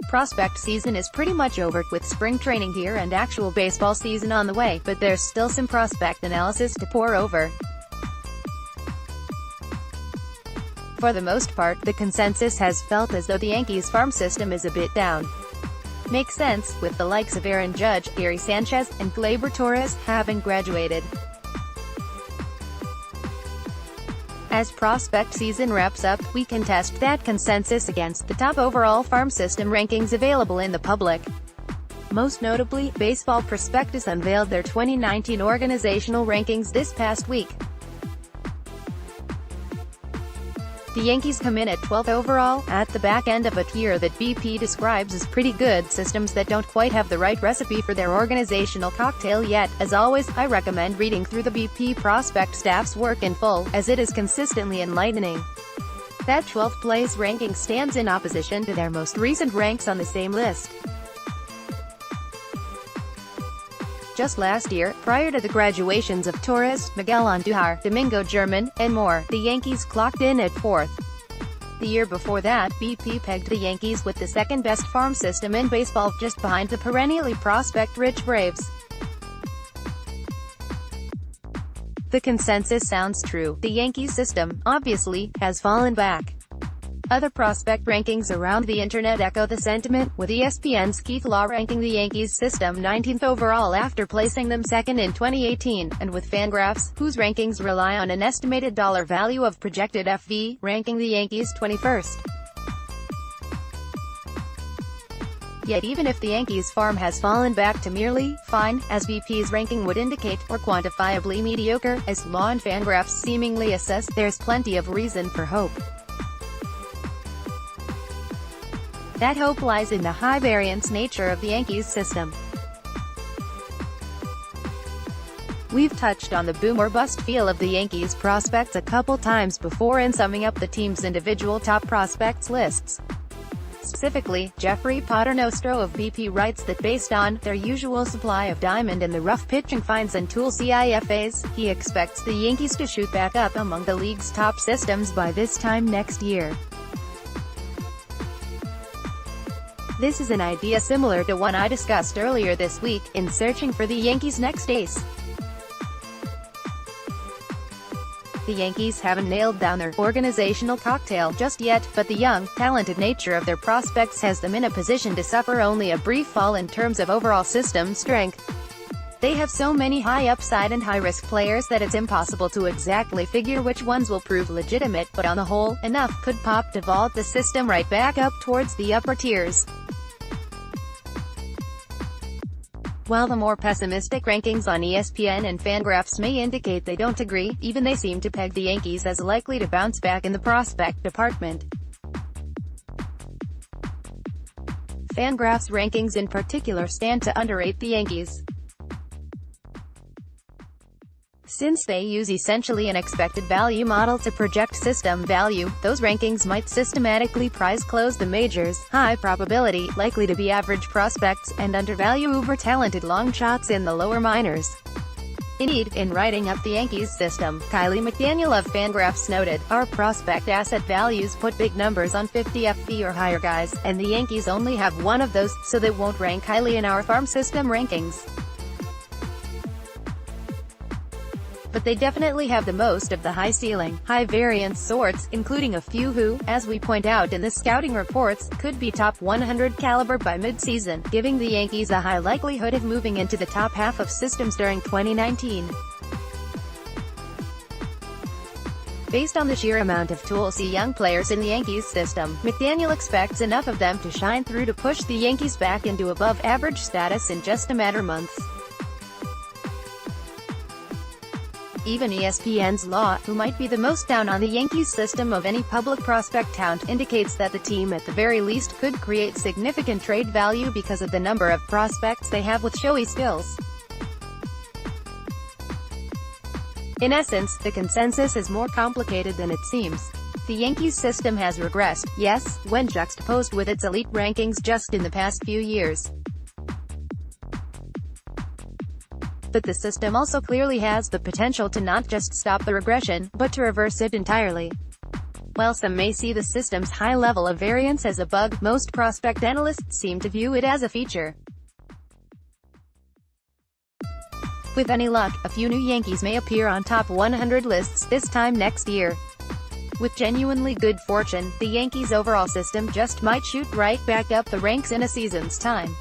prospect season is pretty much over, with spring training here and actual baseball season on the way, but there's still some prospect analysis to pore over. For the most part, the consensus has felt as though the Yankees farm system is a bit down. Makes sense, with the likes of Aaron Judge, Sanchez, and Gleyber Torres having graduated. As prospect season wraps up, we can test that consensus against the top overall farm system rankings available in the public. Most notably, Baseball Prospectus unveiled their 2019 organizational rankings this past week. The Yankees come in at 12th overall, at the back end of a tier that BP describes as pretty good systems that don't quite have the right recipe for their organizational cocktail yet. As always, I recommend reading through the BP Prospect staff's work in full, as it is consistently enlightening. That 12th place ranking stands in opposition to their most recent ranks on the same list. Just last year, prior to the graduations of Torres, Miguel Andujar, Domingo German, and more, the Yankees clocked in at 4th. The year before that, BP pegged the Yankees with the second-best farm system in baseball, just behind the perennially prospect-rich Braves. The consensus sounds true. The Yankees system, obviously, has fallen back. Other prospect rankings around the internet echo the sentiment, with ESPN's Keith Law ranking the Yankees system 19th overall after placing them second in 2018, and with Fangraphs, whose rankings rely on an estimated dollar value of projected FV, ranking the Yankees 21st. Yet even if the Yankees farm has fallen back to merely fine, as BP's ranking would indicate, or quantifiably mediocre, as Law and Fangraphs seemingly assess, there's plenty of reason for hope. That hope lies in the high-variance nature of the Yankees system. We've touched on the boom-or-bust feel of the Yankees prospects a couple times before in summing up the team's individual top prospects lists. Specifically, Jeffrey Paternostro of BP writes that based on their usual supply of diamond-in-the-rough pitching finds and tool CIFAs, he expects the Yankees to shoot back up among the league's top systems by this time next year. This is an idea similar to one I discussed earlier this week, in searching for the Yankees' next ace. The Yankees haven't nailed down their organizational cocktail just yet, but the young, talented nature of their prospects has them in a position to suffer only a brief fall in terms of overall system strength. They have so many high upside and high risk players that it's impossible to exactly figure which ones will prove legitimate, but on the whole, enough could pop to vault the system right back up towards the upper tiers. While the more pessimistic rankings on ESPN and Fangraphs may indicate they don't agree, even they seem to peg the Yankees as likely to bounce back in the prospect department. Fangraphs rankings in particular stand to underrate the Yankees. Since they use essentially an expected value model to project system value, those rankings might systematically prize close the majors, high probability, likely to be average prospects, and undervalue uber-talented long shots in the lower minors. Indeed, in writing up the Yankees system, Kiley McDaniel of Fangraphs noted, "Our prospect asset values put big numbers on 50 FV or higher guys, and the Yankees only have one of those, so they won't rank highly in our farm system rankings. But they definitely have the most of the high-ceiling, high-variance sorts, including a few who, as we point out in the scouting reports, could be top 100 caliber by mid-season, giving the Yankees a high likelihood of moving into the top half of systems during 2019. Based on the sheer amount of toolsy young players in the Yankees system, McDaniel expects enough of them to shine through to push the Yankees back into above-average status in just a matter of months. Even ESPN's Law, who might be the most down on the Yankees system of any public prospect count, indicates that the team at the very least could create significant trade value because of the number of prospects they have with showy skills. In essence, the consensus is more complicated than it seems. The Yankees system has regressed, yes, when juxtaposed with its elite rankings just in the past few years. But the system also clearly has the potential to not just stop the regression, but to reverse it entirely. While some may see the system's high level of variance as a bug, most prospect analysts seem to view it as a feature. With any luck, a few new Yankees may appear on top 100 lists this time next year. With genuinely good fortune, the Yankees' overall system just might shoot right back up the ranks in a season's time.